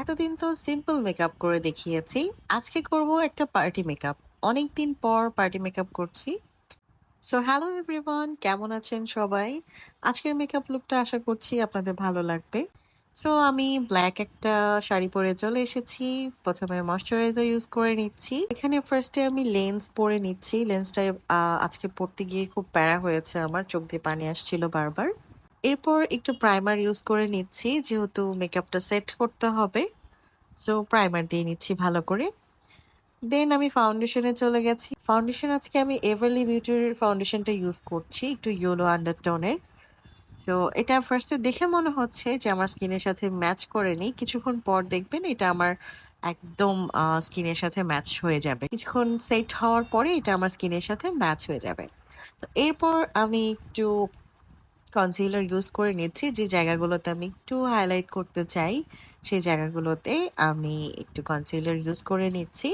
এতদিন তো simple makeup করে দেখিয়েছি। আজকে করব একটা পার্টি মেকআপ। অনেকদিন পর পার্টি মেকআপ করছি। সো হ্যালো এভরিওয়ান, কেমন আছেন সবাই? আজকের মেকআপ লুকটা আশা করছি আপনাদের ভালো লাগবে। সো আমি ব্ল্যাক একটা শাড়ি পরে চলে এসেছি। প্রথমে ময়শ্চারাইজার ইউজ করে নিচ্ছি। এখানে ফার্স্টে আমি লেন্স পরে নিচ্ছি। লেন্সটা আজকে পরতে গিয়ে খুব প্যারা হয়েছে, আমার চোখ দিয়ে পানি আসছিল বারবার। এরপর একটু প্রাইমার ইউজ করে নিচ্ছি, যেহেতু মেকআপটা সেট করতে হবে। সো প্রাইমার দিয়ে নিচ্ছি ভালো করে। দেন আমি ফাউন্ডেশনে চলে গেছি। ফাউন্ডেশন আজকে আমি এভারলি বিউটির ফাউন্ডেশনটা ইউজ করছি, একটু ইয়েলো আন্ডারটোনের। সো এটা ফার্স্টে দেখে মনে হচ্ছে যে আমার স্কিনের সাথে ম্যাচ করেনি, কিছুক্ষণ পর দেখবেন এটা আমার একদম স্কিনের সাথে ম্যাচ হয়ে যাবে। কিছুক্ষণ সেট হওয়ার পরে এটা আমার স্কিনের সাথে ম্যাচ হয়ে যাবে। তো এরপর আমি একটু কনসিলার ইউজ করে নিচ্ছি, যে জায়গাগুলোতে আমি একটু হাইলাইট করতে চাই সেই জায়গাগুলোতে আমি একটু কনসিলার ইউজ করে নিচ্ছি।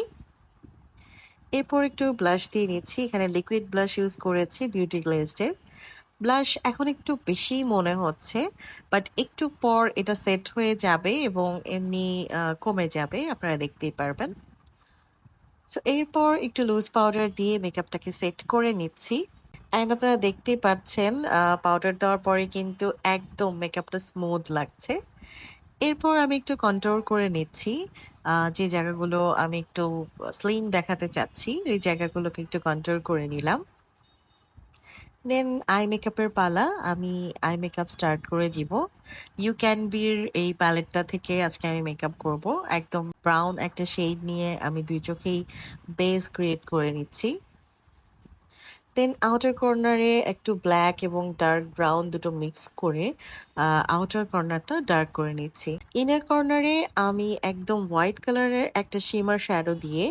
এরপর একটু ব্লাশ দিয়ে নিচ্ছি। এখানে লিকুইড ব্লাশ ইউজ করেছি বিউটি গ্লেজডের। ব্লাশ এখন একটু বেশি মনে হচ্ছে, বাট একটু পর এটা সেট হয়ে যাবে এবং এমনি কমে যাবে, আপনারা দেখতেই পারবেন। সো এরপর একটু লুজ পাউডার দিয়ে মেকআপটাকে সেট করে নিচ্ছি। অ্যান্ড আপনারা দেখতেই পাচ্ছেন পাউডার দেওয়ার পরে কিন্তু একদম মেকআপটা স্মুথ লাগছে। এরপর আমি একটু কন্ট্রোল করে নিচ্ছি। যে জায়গাগুলো আমি একটু স্লিম দেখাতে চাচ্ছি, এই জায়গাগুলোকে একটু কন্ট্রোল করে নিলাম। দেন আই মেকআপের পালা। আমি আই মেকআপ স্টার্ট করে দিব। ইউ ক্যান বির এই প্যালেটটা থেকে আজকে আমি মেকআপ করব। একদম ব্রাউন একটা শেড নিয়ে আমি দুই চোখেই বেস ক্রিয়েট করে নিচ্ছি। দেন আউটার কর্নারে একটু ব্ল্যাক এবং ডার্ক ব্রাউন দুটো মিক্স করে আউটার কর্নারটা ডার্ক করে নিচ্ছি। ইনার কর্নারে আমি একদম হোয়াইট কালারের একটা শিমার শ্যাডো দিয়ে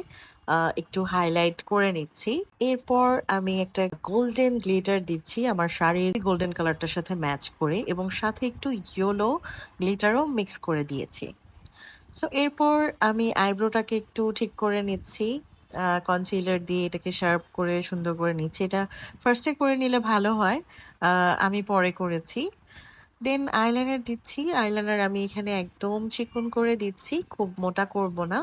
একটু হাইলাইট করে নিচ্ছি। এরপর আমি একটা গোল্ডেন গ্লিটার দিচ্ছি আমার শাড়ির গোল্ডেন কালারটার সাথে ম্যাচ করে, এবং সাথে একটু ইয়েলো গ্লিটারও মিক্স করে দিয়েছি। সো এরপর আমি আইব্রোটাকে একটু ঠিক করে নিচ্ছি। কনসিলার দিয়ে এটাকে শার্প করে সুন্দর করে নিচ্ছি। এটা ফার্স্টে করে নিলে ভালো হয়, আমি পরে করেছি। দেন আইলাইনার দিচ্ছি। আইলাইনার আমি এখানে একদম চিকন করে দিচ্ছি, খুব মোটা করব না।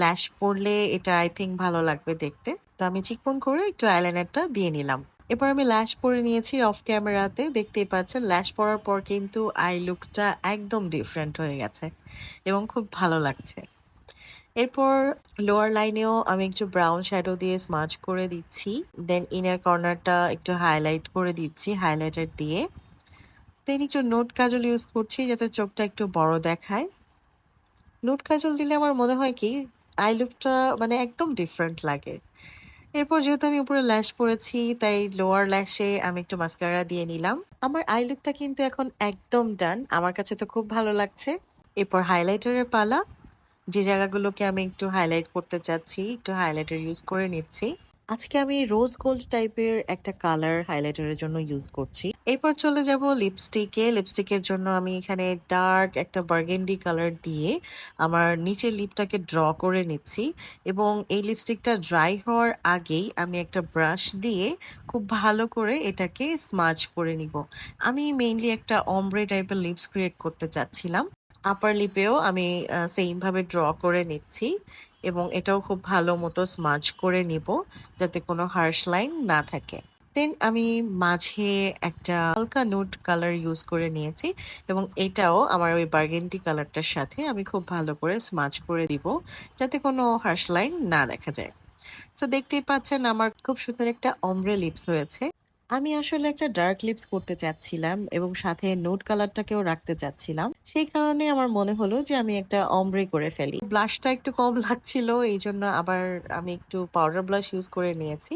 ল্যাশ পরলে এটা আই থিঙ্ক ভালো লাগবে দেখতে। তো আমি চিকন করে একটু আইলাইনারটা দিয়ে নিলাম। এরপর আমি ল্যাশ পরে নিয়েছি অফ ক্যামেরাতে, দেখতেই পাচ্ছেন ল্যাশ পরার পর কিন্তু আই লুকটা একদম ডিফারেন্ট হয়ে গেছে এবং খুব ভালো লাগছে। এরপর লোয়ার লাইনেও আমি একটু ব্রাউন শ্যাডো দিয়ে স্মাচ করে দিচ্ছি। দেন ইনার কর্নারটা একটু হাইলাইট করে দিচ্ছি হাইলাইটার দিয়ে। দেন একটু নোট কাজল ইউজ করছি যাতে চোখটা একটু বড় দেখায়। নোট কাজল দিলে আমার মনে হয় কি আই লুকটা মানে একদম ডিফারেন্ট লাগে। এরপর যেহেতু আমি উপরে ল্যাশ পরেছি, তাই লোয়ার ল্যাশে আমি একটু মাস্কারা দিয়ে নিলাম। আমার আই লুকটা কিন্তু এখন একদম ডান, আমার কাছে তো খুব ভালো লাগছে। এরপর হাইলাইটারের পালা। যে জায়গাগুলোকে আমি একটু হাইলাইট করতে চাচ্ছি, একটু হাইলাইটার ইউজ করে নিচ্ছি। আজকে আমি রোজ গোল্ড টাইপের একটা কালার হাইলাইটারের জন্য ইউজ করছি। এরপর চলে যাব লিপস্টিকে। লিপস্টিকের জন্য আমি এখানে ডার্ক একটা বার্গেন্ডি কালার দিয়ে আমার নিচের লিপটাকে ড্র করে নিচ্ছি, এবং এই লিপস্টিকটা ড্রাই হওয়ার আগেই আমি একটা ব্রাশ দিয়ে খুব ভালো করে এটাকে স্মাচ করে নিব। আমি মেইনলি একটা অমব্রে টাইপের লিপস ক্রিয়েট করতে চাচ্ছিলাম। আপার লিপেও আমি সেম ভাবে ড্র করে নিচ্ছি, এবং এটাও খুব ভালো মতো স্মাচ করে নিব যাতে কোনো হার্শ লাইন না থাকে। দেন আমি মাঝে একটা হালকা নুড কালার ইউজ করে নিয়েছি, এবং এটাও আমার ওই বার্গেন্ডি কালারটার সাথে আমি খুব ভালো করে স্মাচ করে দিব যাতে কোনো হার্শ লাইন না দেখা যায়। তো দেখতেই পাচ্ছেন আমার খুব সুন্দর একটা অমব্রে লিপস হয়েছে। আমি আসলে একটা ডার্ক লিপস করতে চাচ্ছিলাম এবং সাথে নোট কালারটাকেও রাখতে চাচ্ছিলাম, সেই কারণে আমার মনে হলো যে আমি একটা অমব্রে করে ফেলি। ব্লাশটা একটু কম লাগছিল, এই জন্য আবার আমি একটু পাউডার ব্লাশ ইউজ করে নিয়েছি।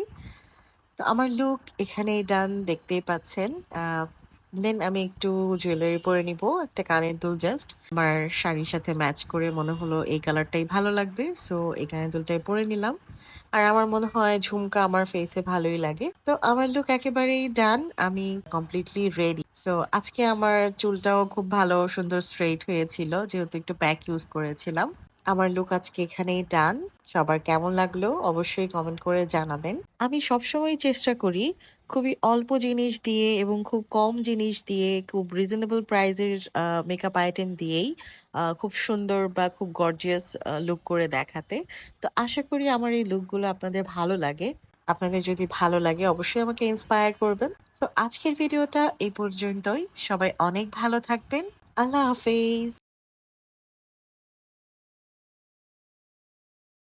তো আমার লুক এখানেই ডান, দেখতেই পাচ্ছেন। দেন আমি একটু জুয়েলারি পরে নিব, একটা কানের দুল জাস্ট আমার শাড়ির সাথে ম্যাচ করে মনে হলো এই কালারটাই ভালো লাগবে, সো এই কানের দুলটাই পরে নিলাম। আর আমার মনে হয় ঝুমকা আমার ফেসে ভালোই লাগে। তো আমার লুক একেবারেই ডান, আমি কমপ্লিটলি রেডি। সো আজকে আমার চুলটাও খুব ভালো সুন্দর স্ট্রেইট হয়েছিল, যেহেতু একটু প্যাক ইউজ করেছিলাম। আমার লুক আজকে এখানেই ডান। সবার কেমন লাগলো অবশ্যই কমেন্ট করে জানাবেন। আমি সবসময় চেষ্টা করি খুবই অল্প জিনিস দিয়ে এবং খুব কম জিনিস দিয়ে খুব রিজনেবল প্রাইসের মেকআপ আইটেম দিয়েই খুব সুন্দর বা খুব গর্জিয়াস লুক করে দেখাতে। তো আশা করি আমার এই লুকগুলো আপনাদের ভালো লাগে। আপনাদের যদি ভালো লাগে অবশ্যই আমাকে ইন্সপায়ার করবেন। সো আজকের ভিডিওটা এই পর্যন্তই। সবাই অনেক ভালো থাকবেন। আল্লাহ হাফেজ।